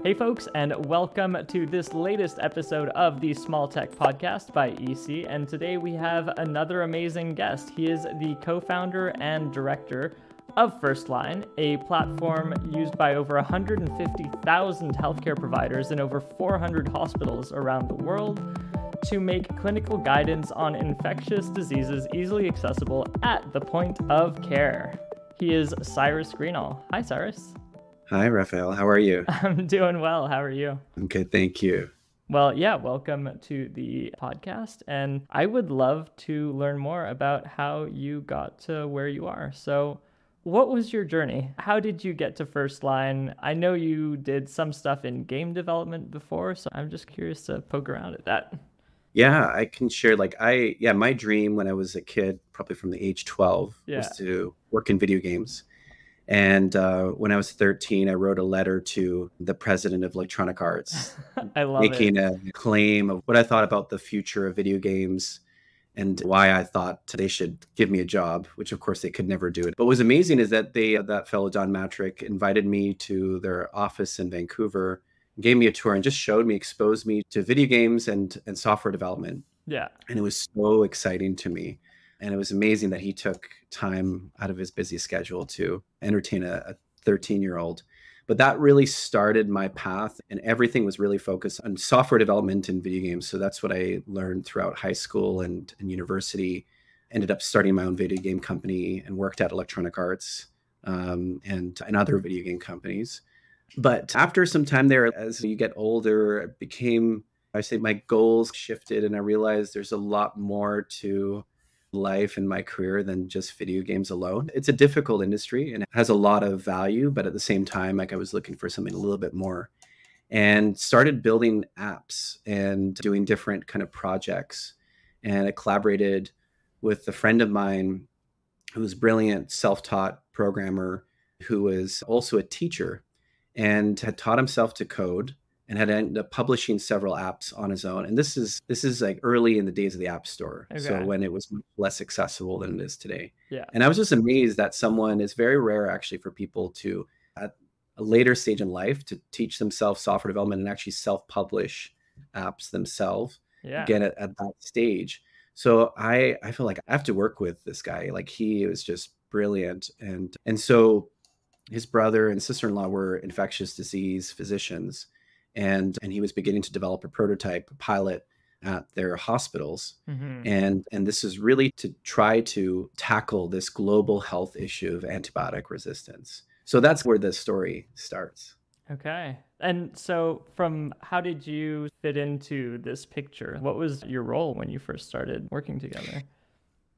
Hey folks, and welcome to this latest episode of the Small Tech Podcast by EC. And today we have another amazing guest. He is the co-founder and director of Firstline, a platform used by over 150,000 healthcare providers in over 400 hospitals around the world to make clinical guidance on infectious diseases easily accessible at the point of care. He is Cyrus Greenall. Hi, Cyrus. Hi, Raphael. How are you? I'm doing well. How are you? I'm good, thank you. Well, yeah, welcome to the podcast. And I would love to learn more about how you got to where you are. So what was your journey? How did you get to Firstline? I know you did some stuff in game development before, so I'm just curious to poke around at that. Yeah, I can share my dream when I was a kid, probably from the age 12, was to work in video games. And when I was 13, I wrote a letter to the president of Electronic Arts, making a claim of what I thought about the future of video games and why I thought they should give me a job, which of course they could never do it. But what was amazing is that that fellow, Don Matrick, invited me to their office in Vancouver, gave me a tour and just exposed me to video games and software development. Yeah. And it was so exciting to me. And it was amazing that he took time out of his busy schedule to entertain a 13-year-old. But that really started my path, and everything was really focused on software development and video games. So that's what I learned throughout high school and university. Ended up starting my own video game company and worked at Electronic Arts and other video game companies. But after some time there, as you get older, my goals shifted, and I realized there's a lot more to life in my career than just video games alone. It's a difficult industry and it has a lot of value, but at the same time, I was looking for something a little bit more, and started building apps and doing different kind of projects. And I collaborated with a friend of mine who was a brilliant self-taught programmer who was also a teacher and had taught himself to code and had ended up publishing several apps on his own. And this is like early in the days of the App Store. Okay. So when it was much less accessible than it is today. Yeah. And I was just amazed that it's very rare actually for people to, at a later stage in life, to teach themselves software development and actually self-publish apps themselves. Yeah. Again, at that stage. So I feel like I have to work with this guy. Like, he was just brilliant. And so his brother and sister-in-law were infectious disease physicians. And he was beginning to develop a prototype, a pilot at their hospitals. Mm-hmm. And this is really to try to tackle this global health issue of antibiotic resistance. So that's where the story starts. Okay. And so how did you fit into this picture? What was your role when you first started working together?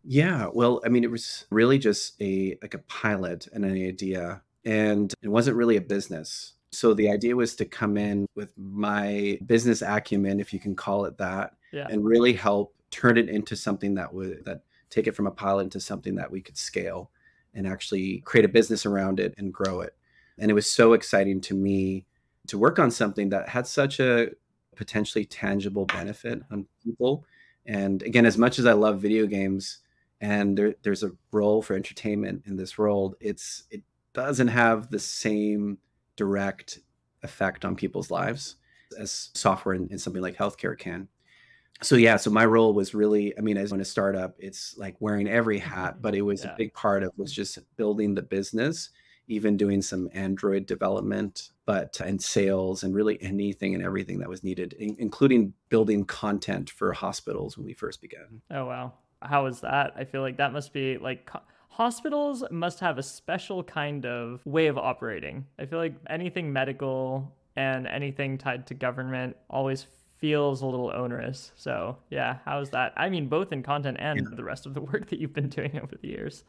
Yeah, well, I mean, it was really just a pilot and an idea, and it wasn't really a business. So the idea was to come in with my business acumen, if you can call it that, and really help turn it into something that take it from a pilot into something that we could scale and actually create a business around it and grow it. And it was so exciting to me to work on something that had such a potentially tangible benefit on people. And again, as much as I love video games and there's a role for entertainment in this world, it doesn't have the same direct effect on people's lives as software in something like healthcare can. So my role was really, as in a startup, it's like wearing every hat, but it was a big part of was just building the business, even doing some Android development, and sales, and really anything and everything that was needed, including building content for hospitals when we first began. Oh, wow. How was that? I feel like that must be like... Hospitals must have a special kind of way of operating. I feel like anything medical and anything tied to government always feels a little onerous. So yeah, how's that? Both in content and the rest of the work that you've been doing over the years.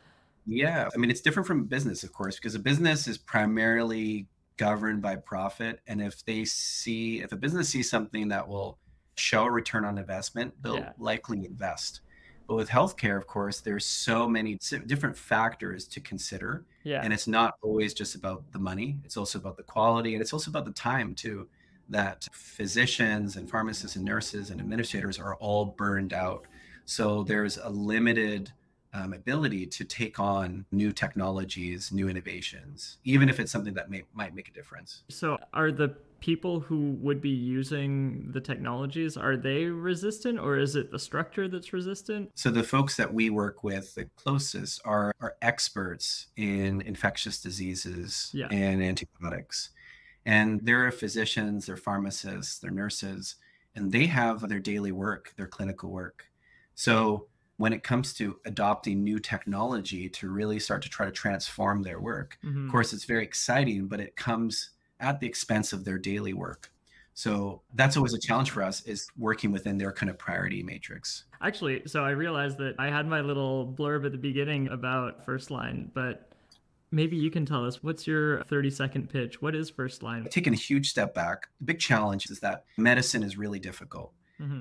Yeah, it's different from business, of course, because a business is primarily governed by profit. And if a business sees something that will show a return on investment, they'll likely invest. But with healthcare, of course, there's so many different factors to consider. Yeah. And it's not always just about the money. It's also about the quality. And it's also about the time, too, that physicians and pharmacists and nurses and administrators are all burned out. So there's a limited ability to take on new technologies, new innovations, even if it's something that might make a difference. So are the people who would be using the technologies, are they resistant, or is it the structure that's resistant? So the folks that we work with the closest are experts in infectious diseases Yeah. and antibiotics. And they're physicians, they're pharmacists, they're nurses, and they have their daily work, their clinical work. So when it comes to adopting new technology to really start to try to transform their work, of course, it's very exciting, but it comes at the expense of their daily work. So that's always a challenge for us, is working within their kind of priority matrix. Actually, so I realized that I had my little blurb at the beginning about Firstline, but maybe you can tell us, what's your 30-second pitch? What is Firstline? Taking a huge step back, the big challenge is that medicine is really difficult.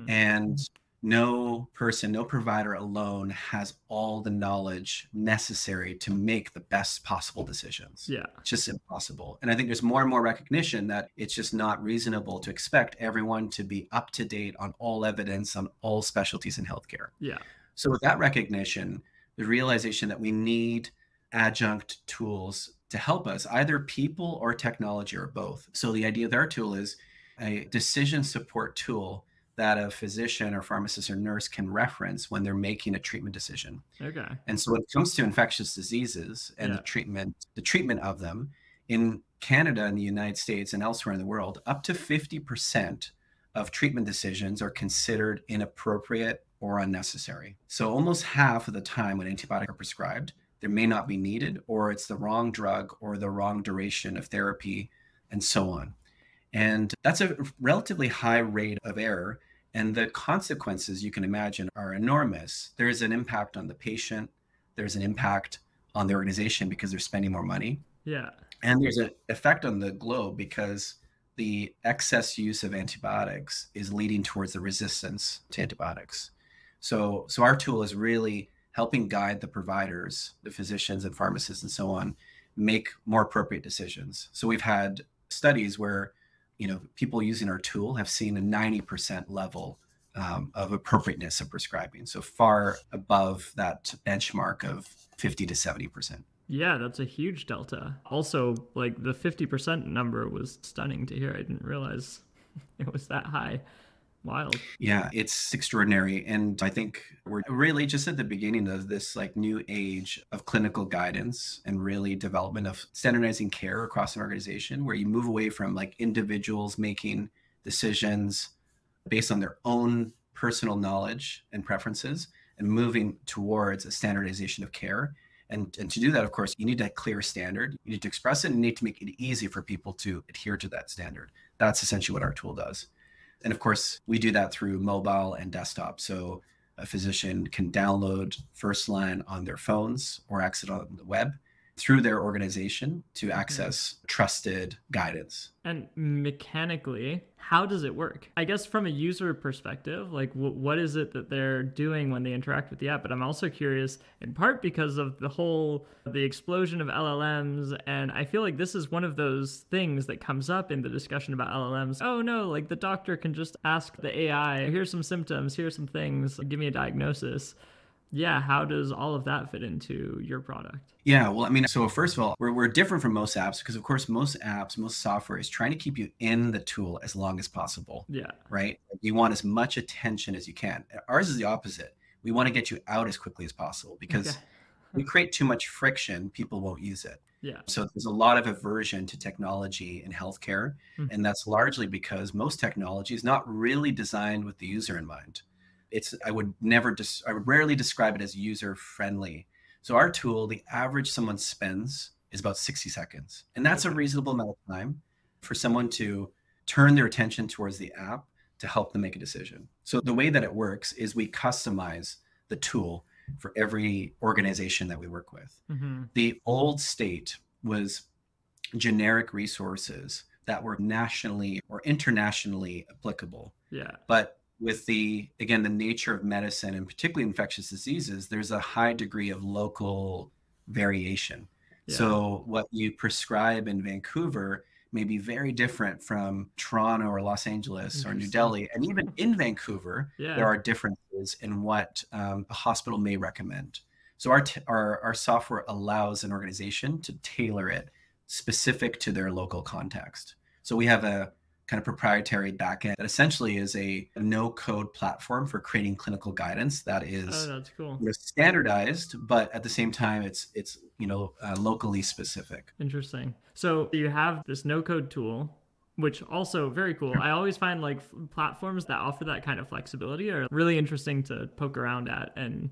And no person, no provider alone has all the knowledge necessary to make the best possible decisions. Yeah. It's just impossible. And I think there's more and more recognition that it's just not reasonable to expect everyone to be up to date on all evidence on all specialties in healthcare. Yeah. So with that recognition, the realization that we need adjunct tools to help us, either people or technology or both. So the idea of our tool is a decision support tool that a physician or pharmacist or nurse can reference when they're making a treatment decision. Okay. And so when it comes to infectious diseases and the treatment of them, in Canada and the United States and elsewhere in the world, up to 50% of treatment decisions are considered inappropriate or unnecessary. So almost half of the time when antibiotics are prescribed, they may not be needed, or it's the wrong drug or the wrong duration of therapy, and so on. And that's a relatively high rate of error. And the consequences, you can imagine, are enormous. There's an impact on the patient. There's an impact on the organization because they're spending more money. Yeah. And there's an effect on the globe because the excess use of antibiotics is leading towards the resistance to antibiotics. So our tool is really helping guide the providers, the physicians and pharmacists and so on, make more appropriate decisions. So we've had studies where people using our tool have seen a 90% level of appropriateness of prescribing. So far above that benchmark of 50 to 70%. Yeah, that's a huge delta. Also, like the 50% number was stunning to hear. I didn't realize it was that high. Wild. Yeah, it's extraordinary. And I think we're really just at the beginning of this new age of clinical guidance and really development of standardizing care across an organization, where you move away from individuals making decisions based on their own personal knowledge and preferences and moving towards a standardization of care. And to do that, of course, you need a clear standard. You need to express it and you need to make it easy for people to adhere to that standard. That's essentially what our tool does. And of course, we do that through mobile and desktop. So a physician can download Firstline on their phones or access it on the web through their organization to access trusted guidance. And mechanically, how does it work? I guess from a user perspective, what is it that they're doing when they interact with the app? But I'm also curious, in part because of the explosion of LLMs. And I feel like this is one of those things that comes up in the discussion about LLMs. Oh no, the doctor can just ask the AI, here's some symptoms, here's some things, give me a diagnosis. Yeah, how does all of that fit into your product? Yeah, well, so first of all, we're different from most apps because, of course, most apps, most software is trying to keep you in the tool as long as possible. Yeah. Right? You want as much attention as you can. Ours is the opposite. We want to get you out as quickly as possible because we create too much friction, people won't use it. Yeah. So there's a lot of aversion to technology in healthcare. And that's largely because most technology is not really designed with the user in mind. I would rarely describe it as user friendly. So our tool, the average someone spends is about 60 seconds. And that's a reasonable amount of time for someone to turn their attention towards the app to help them make a decision. So the way that it works is we customize the tool for every organization that we work with. The old state was generic resources that were nationally or internationally applicable. Yeah. But with the nature of medicine and particularly infectious diseases, there's a high degree of local variation. Yeah. So what you prescribe in Vancouver may be very different from Toronto or Los Angeles or New Delhi. And even in Vancouver, there are differences in what a hospital may recommend. So our software allows an organization to tailor it specific to their local context. So we have a kind of proprietary backend that essentially is a no-code platform for creating clinical guidance that is that's cool. Standardized, but at the same time, it's locally specific. Interesting. So you have this no-code tool, which also very cool. I always find like platforms that offer that kind of flexibility are really interesting to poke around at. And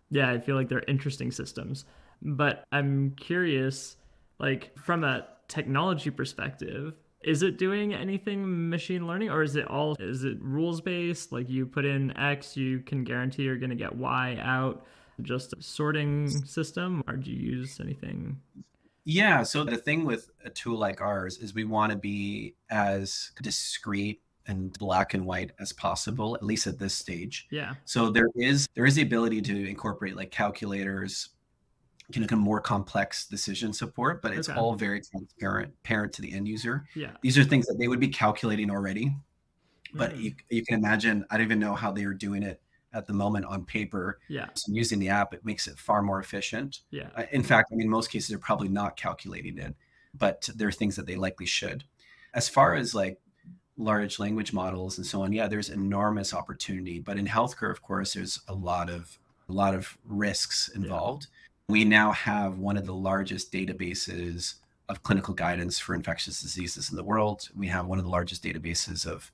yeah, I feel like they're interesting systems. But I'm curious, like from a technology perspective, is it doing anything machine learning, or is it rules based? Like you put in X, you can guarantee you're going to get Y out, just a sorting system, or do you use anything? Yeah. So the thing with a tool like ours is we want to be as discrete and black and white as possible, at least at this stage. Yeah. So there is the ability to incorporate like calculators, more complex decision support, but it's all very transparent to the end user. Yeah. These are things that they would be calculating already, but you can imagine, I don't even know how they are doing it at the moment on paper. Yeah. So using the app, it makes it far more efficient. Yeah. In fact, in most cases, they're probably not calculating it, but there are things that they likely should. As far as like large language models and so on, yeah, there's enormous opportunity. But in healthcare, of course, there's a lot of risks involved. Yeah. We now have one of the largest databases of clinical guidance for infectious diseases in the world. We have one of the largest databases of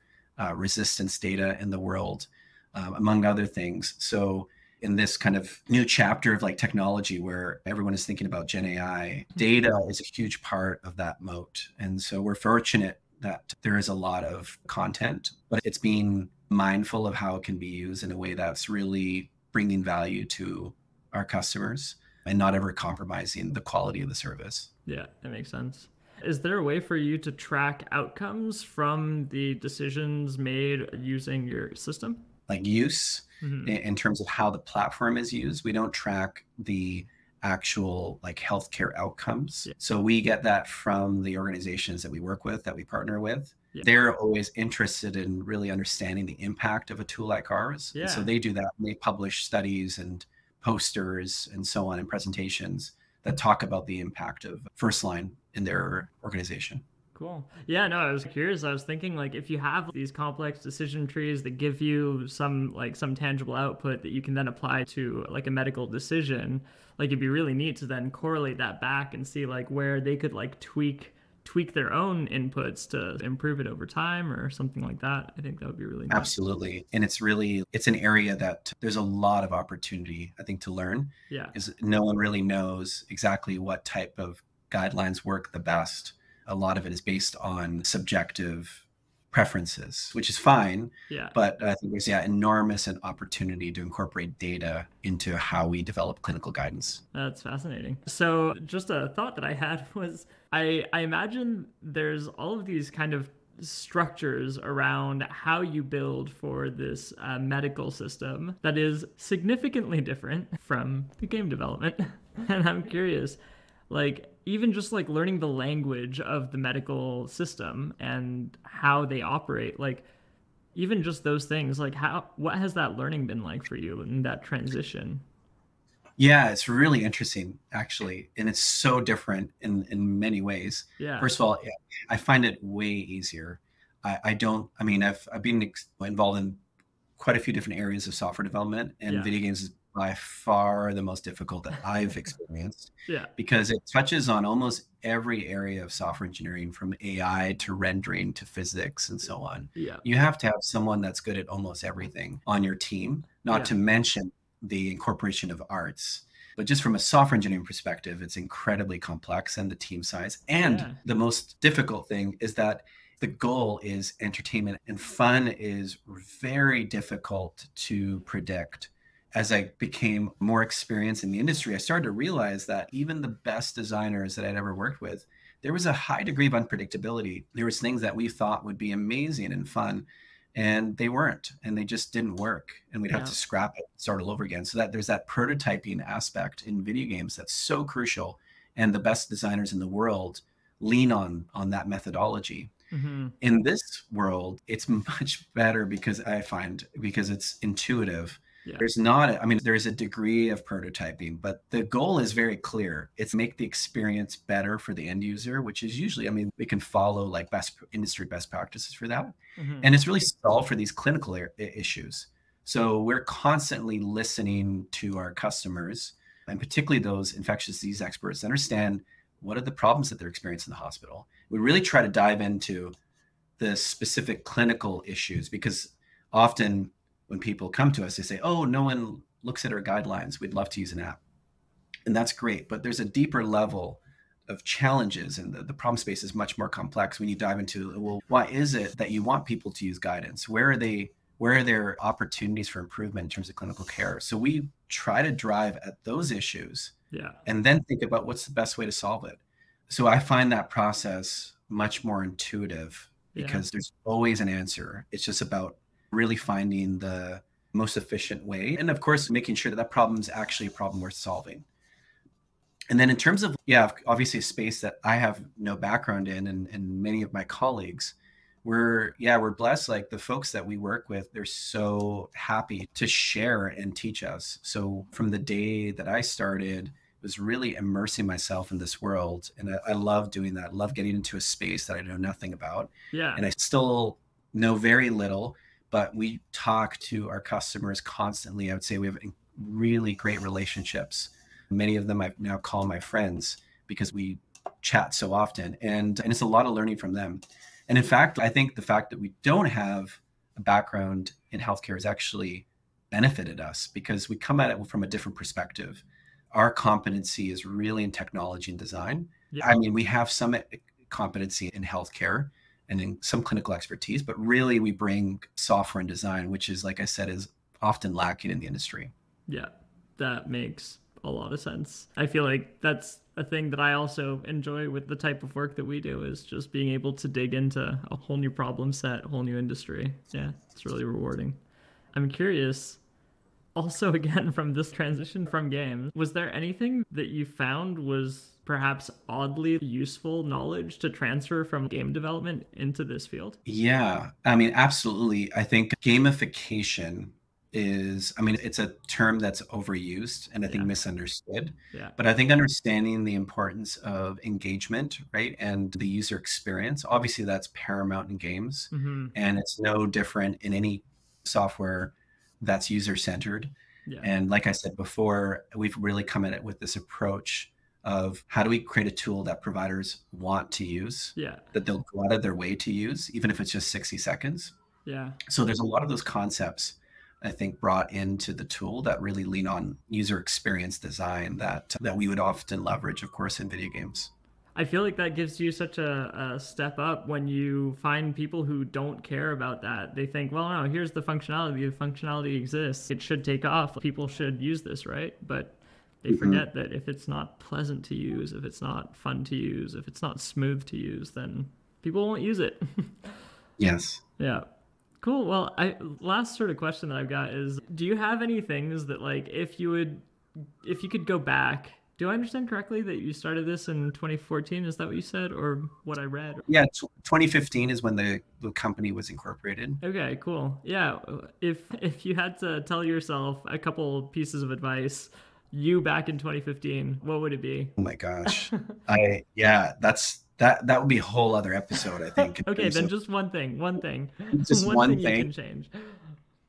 resistance data in the world, among other things. So in this kind of new chapter of like technology where everyone is thinking about Gen AI, data is a huge part of that moat. And so we're fortunate that there is a lot of content, but it's being mindful of how it can be used in a way that's really bringing value to our customers and not ever compromising the quality of the service. Yeah, that makes sense. Is there a way for you to track outcomes from the decisions made using your system? Like use in terms of how the platform is used. We don't track the actual like healthcare outcomes. Yeah. So we get that from the organizations that we work with, that we partner with. Yeah. They're always interested in really understanding the impact of a tool like ours. Yeah. And so they do that. And they publish studies and posters and so on and presentations that talk about the impact of Firstline in their organization. Cool. Yeah, no, I was curious. I was thinking like if you have these complex decision trees that give you some tangible output that you can then apply to like a medical decision, like it'd be really neat to then correlate that back and see like where they could like tweak their own inputs to improve it over time or something like that. I think that would be really neat. Absolutely. And it's an area that there's a lot of opportunity, I think, to learn. Yeah. Because no one really knows exactly what type of guidelines work the best. A lot of it is based on subjective preferences, which is fine. Yeah. But I think there's enormous an opportunity to incorporate data into how we develop clinical guidance. That's fascinating. So just a thought that I had was I imagine there's all of these kind of structures around how you build for this medical system that is significantly different from the game development. And I'm curious, like even just like learning the language of the medical system and how they operate, like even just those things, like what has that learning been like for you in that transition? Yeah, it's really interesting, actually. And it's so different in many ways. Yeah. First of all, I find it way easier. I've been involved in quite a few different areas of software development, and video games is by far the most difficult that I've experienced. Yeah. Because it touches on almost every area of software engineering, from AI to rendering to physics and so on. Yeah. You have to have someone that's good at almost everything on your team, not to mention the incorporation of arts. But just from a software engineering perspective, it's incredibly complex, and the team size. And the most difficult thing is that the goal is entertainment, and fun is very difficult to predict. As I became more experienced in the industry, I started to realize that even the best designers that I'd ever worked with, there was a high degree of unpredictability. There was things that we thought would be amazing and fun, and they weren't, and they just didn't work. And we'd have to scrap it, start all over again. So that there's that prototyping aspect in video games that's so crucial. And the best designers in the world lean on that methodology. Mm-hmm. In this world, it's much better because it's intuitive. Yeah. There's not, I mean, there's a degree of prototyping, but the goal is very clear. It's make the experience better for the end user, which is usually, I mean, we can follow like industry best practices for that. Mm-hmm. And it's really solved for these clinical issues. So we're constantly listening to our customers, and particularly those infectious disease experts, to understand what are the problems that they're experiencing in the hospital. We really try to dive into the specific clinical issues, because often when people come to us, they say, oh, no one looks at our guidelines. We'd love to use an app. And that's great. But there's a deeper level of challenges, and the problem space is much more complex when you dive into, well, why is it that you want people to use guidance? Where are there opportunities for improvement in terms of clinical care? So we try to drive at those issues, and then think about what's the best way to solve it. So I find that process much more intuitive, because there's always an answer. It's just about really finding the most efficient way. And of course, making sure that that problem is actually a problem worth solving. And then in terms of, obviously a space that I have no background in, and many of my colleagues, we're blessed. Like the folks that we work with, they're so happy to share and teach us. So from the day that I started, was really immersing myself in this world. And I love doing that. I love getting into a space that I know nothing about. Yeah. And I still know very little, but we talk to our customers constantly. I would say we have really great relationships. Many of them I now call my friends, because we chat so often, and it's a lot of learning from them. And in fact, I think the fact that we don't have a background in healthcare has actually benefited us, because we come at it from a different perspective. Our competency is really in technology and design. Yeah. I mean, we have some competency in healthcare and in some clinical expertise, but really we bring software and design, which is, like I said, is often lacking in the industry. Yeah, that makes a lot of sense. I feel like that's a thing that I also enjoy with the type of work that we do, is just being able to dig into a whole new problem set, a whole new industry. Yeah, it's really rewarding. I'm curious, also, again, from this transition from games, was there anything that you found was perhaps oddly useful knowledge to transfer from game development into this field? Yeah, I mean, absolutely. I think gamification is, I mean, it's a term that's overused and I think misunderstood. Yeah. But I think understanding the importance of engagement, right, and the user experience, obviously that's paramount in games. Mm-hmm. And it's no different in any software that's user-centered. Yeah. And like I said before, we've really come at it with this approach of how do we create a tool that providers want to use, that they'll go out of their way to use, even if it's just 60 seconds. Yeah. So there's a lot of those concepts, I think, brought into the tool that really lean on user experience design that we would often leverage, of course, in video games. I feel like that gives you such a step up when you find people who don't care about that. They think, well, no, here's the functionality. The functionality exists. It should take off. People should use this, right? But they forget that if it's not pleasant to use, if it's not fun to use, if it's not smooth to use, then people won't use it. Yes. Yeah. Cool. Well, last sort of question that I've got is, do you have any things that, like, if you could go back, do I understand correctly that you started this in 2014? Is that what you said, or what I read? Yeah, 2015 is when the company was incorporated. Okay, cool. Yeah, if you had to tell yourself a couple pieces of advice, you back in 2015, what would it be? Oh my gosh, that would be a whole other episode, I think. Okay, then just one thing. Just one thing you can change.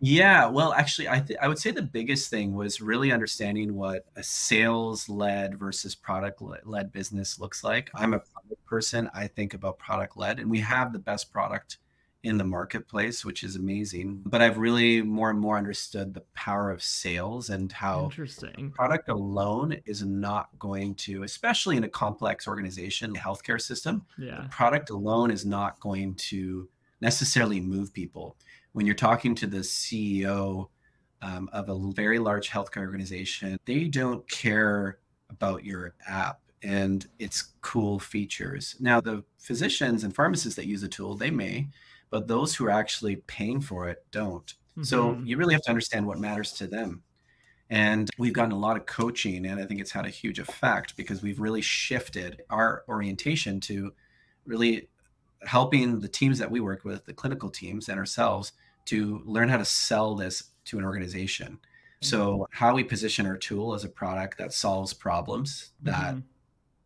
Yeah, well, actually, I would say the biggest thing was really understanding what a sales-led versus product-led business looks like. I'm a product person. I think about product-led, and we have the best product in the marketplace, which is amazing. But I've really more and more understood the power of sales and how product alone is not going to, especially in a complex organization, healthcare system, product alone is not going to necessarily move people. When you're talking to the CEO of a very large healthcare organization, they don't care about your app and its cool features. Now, the physicians and pharmacists that use the tool, they may, but those who are actually paying for it don't. Mm-hmm. So you really have to understand what matters to them. And we've gotten a lot of coaching, and I think it's had a huge effect because we've really shifted our orientation to really helping the teams that we work with, the clinical teams and ourselves, to learn how to sell this to an organization. So how we position our tool as a product that solves problems that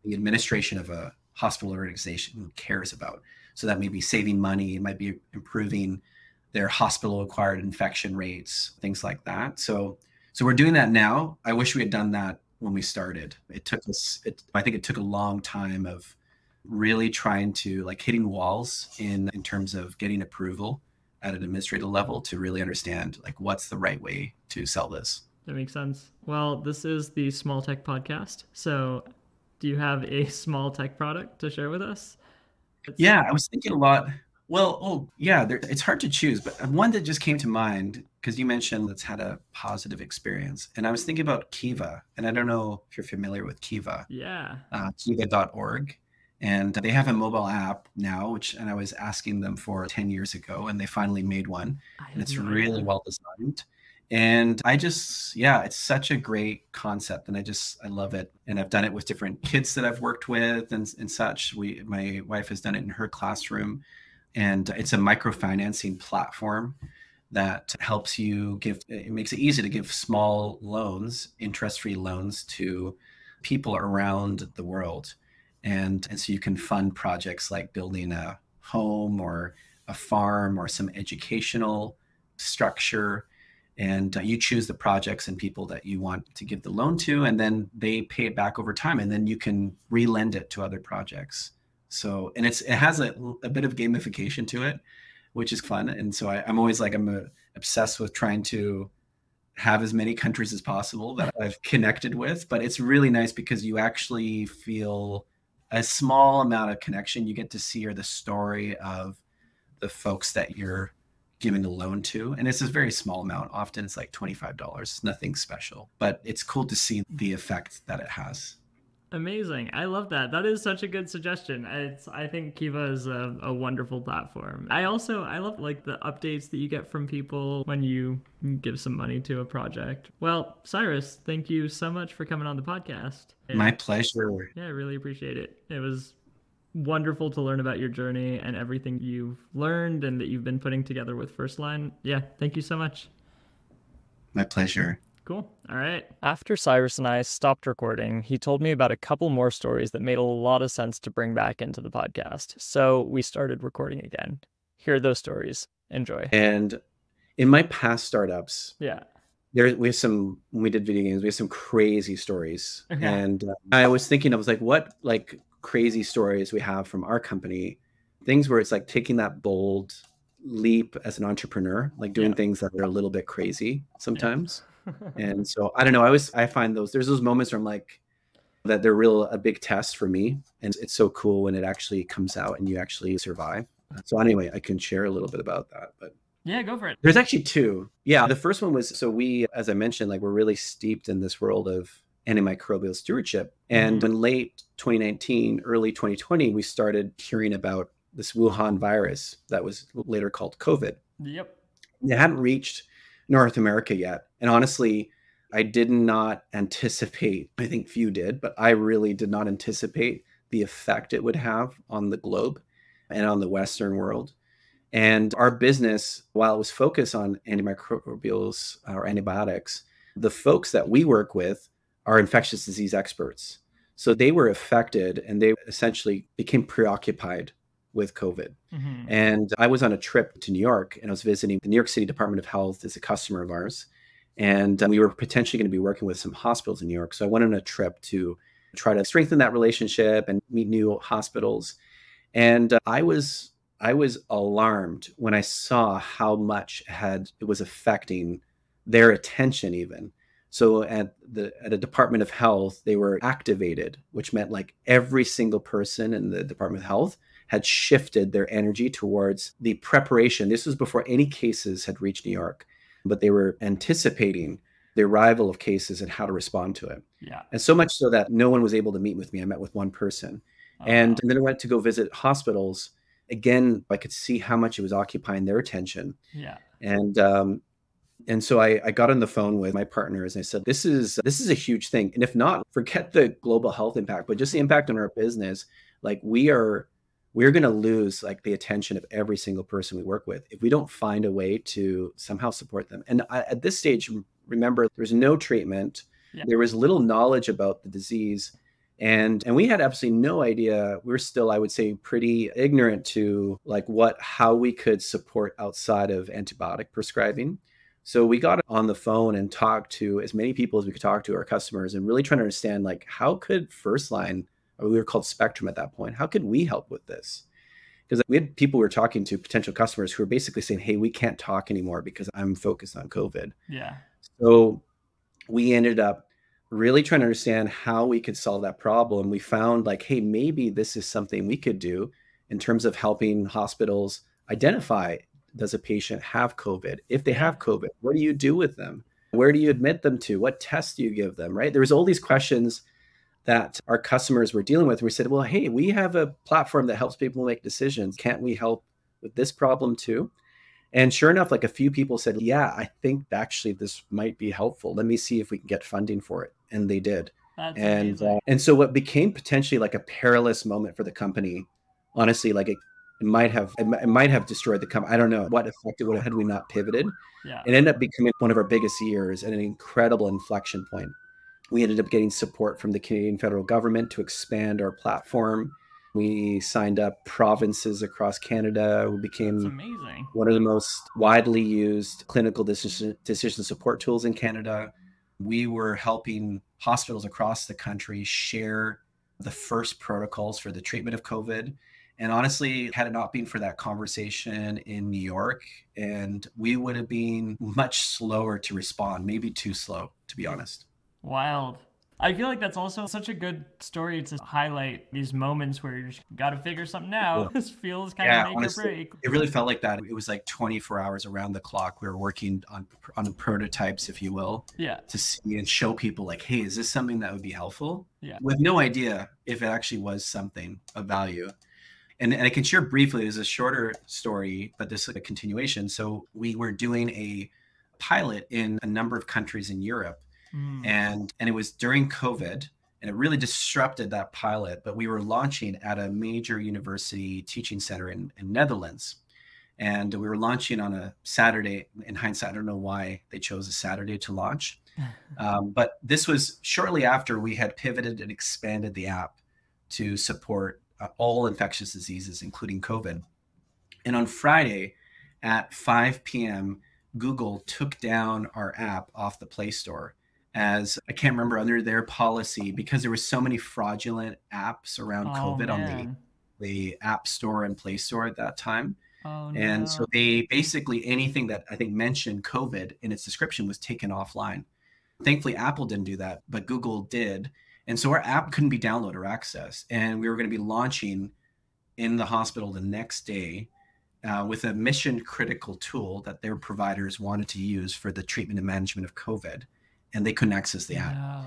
the administration of a hospital organization cares about. So that may be saving money, it might be improving their hospital acquired infection rates, things like that. So we're doing that now. I wish we had done that when we started. It took us, I think it took a long time of really trying to like hitting walls in terms of getting approval at an administrative level to really understand like what's the right way to sell this. That makes sense. Well, this is the Small Tech Podcast. So do you have a small tech product to share with us? Yeah, I was thinking a lot. Well, it's hard to choose, but one that just came to mind because you mentioned that's had a positive experience. And I was thinking about Kiva, and I don't know if you're familiar with Kiva. Yeah. Kiva.org. And they have a mobile app now, and I was asking them for 10 years ago, and they finally made one. And it's really well designed. And it's such a great concept. And I love it. And I've done it with different kids that I've worked with and such. My wife has done it in her classroom. And it's a microfinancing platform that helps you it makes it easy to give small loans, interest-free loans to people around the world. And so you can fund projects like building a home or a farm or some educational structure. And you choose the projects and people that you want to give the loan to, and then they pay it back over time. And then you can re-lend it to other projects. So, and it has a bit of gamification to it, which is fun. And so I'm always like, I'm obsessed with trying to have as many countries as possible that I've connected with. But it's really nice because you actually feel a small amount of connection. You get to see the story of the folks that you're giving a loan to. And it's a very small amount. Often it's like $25, nothing special, but it's cool to see the effect that it has. Amazing. I love that. That is such a good suggestion. I think Kiva is a wonderful platform. I love like the updates that you get from people when you give some money to a project. Well, Cyrus, thank you so much for coming on the podcast. My pleasure. Yeah, I really appreciate it. It was wonderful to learn about your journey and everything you've learned and that you've been putting together with Firstline. Yeah, thank you so much. My pleasure. Cool. All right. After Cyrus and I stopped recording, he told me about a couple more stories that made a lot of sense to bring back into the podcast. So we started recording again. Here are those stories. Enjoy. And in my past startups, when we did video games, we have some crazy stories. Okay. And I was thinking, what like crazy stories we have from our company, things where it's like taking that bold leap as an entrepreneur, like doing things that are a little bit crazy sometimes. And so I don't know, I find there's those moments where I'm like that they're a big test for me. And it's so cool when it actually comes out and you actually survive. So anyway, I can share a little bit about that, but yeah, go for it. There's actually two. Yeah. The first one was, so we, as I mentioned, like we're really steeped in this world of antimicrobial stewardship. And in late 2019, early 2020, we started hearing about this Wuhan virus that was later called COVID. Yep. It hadn't reached North America yet. And honestly, I did not anticipate, I think few did, but I really did not anticipate the effect it would have on the globe and on the Western world. And our business, while it was focused on antimicrobials or antibiotics, the folks that we work with are infectious disease experts. So they were affected and they essentially became preoccupied with COVID. And I was on a trip to New York and I was visiting the New York City Department of Health as a customer of ours. And we were potentially going to be working with some hospitals in New York. So I went on a trip to try to strengthen that relationship and meet new hospitals. And I was alarmed when I saw how much it was affecting their attention even. So at a Department of Health, they were activated, which meant like every single person in the Department of Health had shifted their energy towards the preparation. This was before any cases had reached New York, but they were anticipating the arrival of cases and how to respond to it. Yeah. And so much so that no one was able to meet with me. I met with one person. And then I went to go visit hospitals. Again, I could see how much it was occupying their attention. Yeah. And so I got on the phone with my partners and I said, this is a huge thing. And if not, forget the global health impact, but just the impact on our business. Like we're going to lose like the attention of every single person we work with if we don't find a way to somehow support them. And at this stage, remember, there was no treatment. Yeah. There was little knowledge about the disease. And we had absolutely no idea. We were still, I would say, pretty ignorant to like how we could support outside of antibiotic prescribing. So we got on the phone and talked to as many people as we could talk to, our customers, and really trying to understand like how could Firstline, or we were called Spectrum at that point, how could we help with this? Because we had people we were talking to, potential customers, who were basically saying, hey, we can't talk anymore because I'm focused on COVID. Yeah. So we ended up really trying to understand how we could solve that problem. We found like, hey, maybe this is something we could do in terms of helping hospitals identify, does a patient have COVID? If they have COVID, what do you do with them? Where do you admit them to? What tests do you give them, right? There was all these questions that our customers were dealing with. We said, well, hey, we have a platform that helps people make decisions. Can't we help with this problem too? And sure enough, like a few people said, yeah, I think actually this might be helpful. Let me see if we can get funding for it. And they did. That's amazing. And so what became potentially like a perilous moment for the company, honestly, like it might have destroyed the company. I don't know what effect it would have had we not pivoted. Yeah. It ended up becoming one of our biggest years and an incredible inflection point. We ended up getting support from the Canadian federal government to expand our platform. We signed up provinces across Canada. We became one of the most widely used clinical decision support tools in Canada. We were helping hospitals across the country share the first protocols for the treatment of COVID. And honestly, had it not been for that conversation in New York, and we would have been much slower to respond, maybe too slow, to be honest. Wild. I feel like that's also such a good story to highlight these moments where you just got to figure something out. This feels kind of make honestly, or break. It really felt like that. It was like 24 hours around the clock. We were working on the prototypes, if you will, to see and show people like, hey, is this something that would be helpful? With no idea if it actually was something of value. And I can share briefly, it's a shorter story, but this is a continuation. So we were doing a pilot in a number of countries in Europe. And it was during COVID, and it really disrupted that pilot. But we were launching at a major university teaching center in Netherlands. And we were launching on a Saturday. In hindsight, I don't know why they chose a Saturday to launch. But this was shortly after we had pivoted and expanded the app to support all infectious diseases, including COVID. And on Friday at 5 p.m., Google took down our app off the Play Store, as I can't remember, under their policy, because there were so many fraudulent apps around COVID on the App Store and Play Store at that time. And so they basically, anything that I think mentioned COVID in its description was taken offline. Thankfully, Apple didn't do that, but Google did. And so our app couldn't be downloaded or accessed. And we were going to be launching in the hospital the next day with a mission critical tool that their providers wanted to use for the treatment and management of COVID. And they couldn't access the app.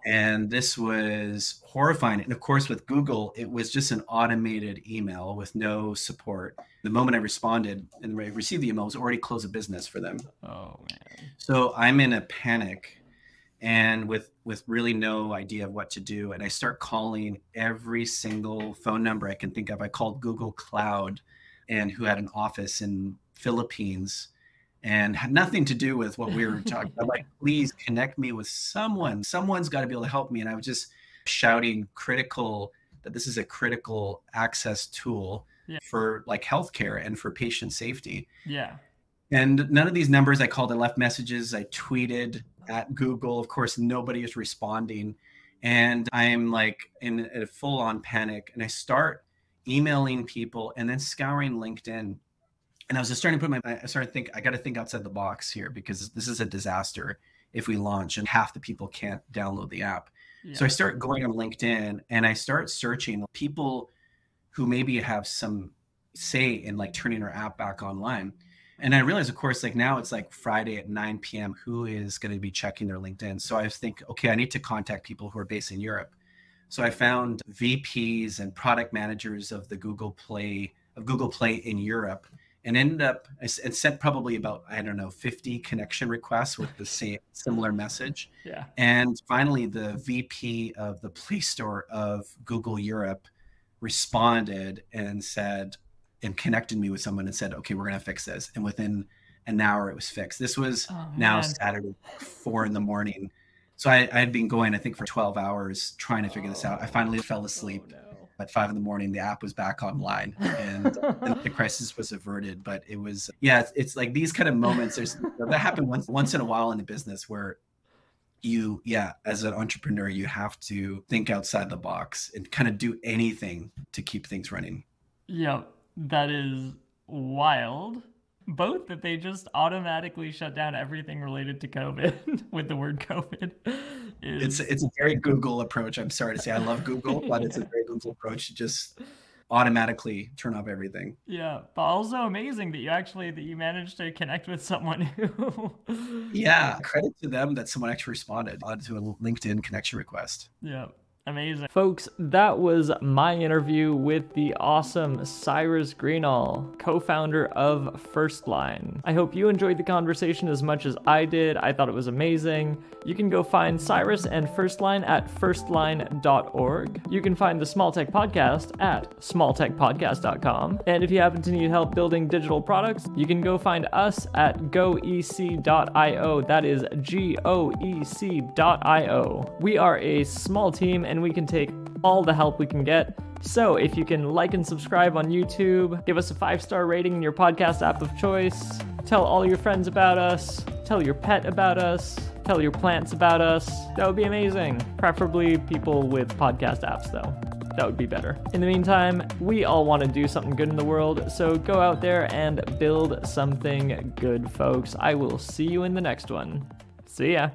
And this was horrifying. And of course, with Google, it was just an automated email with no support. The moment I responded and I received the email, it was already closed a business for them. Oh, man. So I'm in a panic and with really no idea of what to do. And I start calling every single phone number I can think of. I called Google Cloud, and who had an office in Philippines, and had nothing to do with what we were talking about. Like, please connect me with someone. Someone's got to be able to help me. And I was just shouting that this is a critical access tool for like healthcare and for patient safety. And none of these numbers I called, I left messages, I tweeted at Google. Of course, nobody is responding. And I'm like in a full on panic. And I start emailing people and then scouring LinkedIn. And I was just starting to I got to think outside the box here, because this is a disaster if we launch and half the people can't download the app. So I start going on LinkedIn and I start searching people who maybe have some say in like turning our app back online. And I realized, of course, like now it's like Friday at 9 p.m. Who is going to be checking their LinkedIn? So I think, okay, I need to contact people who are based in Europe. So I found VPs and product managers of Google Play in Europe. And ended up, and sent probably about, 50 connection requests with the same similar message. And finally, the VP of the Play Store of Google Europe responded and connected me with someone and said, okay, we're going to fix this. And within an hour, it was fixed. This was Oh, now man. Saturday, 4 a.m. So I had been going, I think, for 12 hours trying to figure this out. I finally fell asleep. Oh, no. At 5 a.m, the app was back online, and the crisis was averted. But it was, yeah, it's like these kind of moments. That happen once in a while in the business where as an entrepreneur, you have to think outside the box and kind of do anything to keep things running. Yeah, that is wild. Both that they just automatically shut down everything related to COVID with the word COVID. It's a very Google approach. I'm sorry to say, I love Google, but it's a very Google approach to just automatically turn off everything. Yeah, but also amazing that you managed to connect with someone who Yeah, credit to them that someone actually responded to a LinkedIn connection request. Yeah, amazing. Folks, that was my interview with the awesome Cyrus Greenall, co-founder of Firstline. I hope you enjoyed the conversation as much as I did. I thought it was amazing. You can go find Cyrus and Firstline at firstline.org. You can find the Small Tech Podcast at smalltechpodcast.com. And if you happen to need help building digital products, you can go find us at goec.io. That is goec.io. We are a small team and we can take all the help we can get. So if you can like and subscribe on YouTube, give us a 5-star rating in your podcast app of choice, tell all your friends about us, tell your pet about us, tell your plants about us, that would be amazing. Preferably people with podcast apps though. That would be better. In the meantime, we all want to do something good in the world, so go out there and build something good, folks. I will see you in the next one. See ya.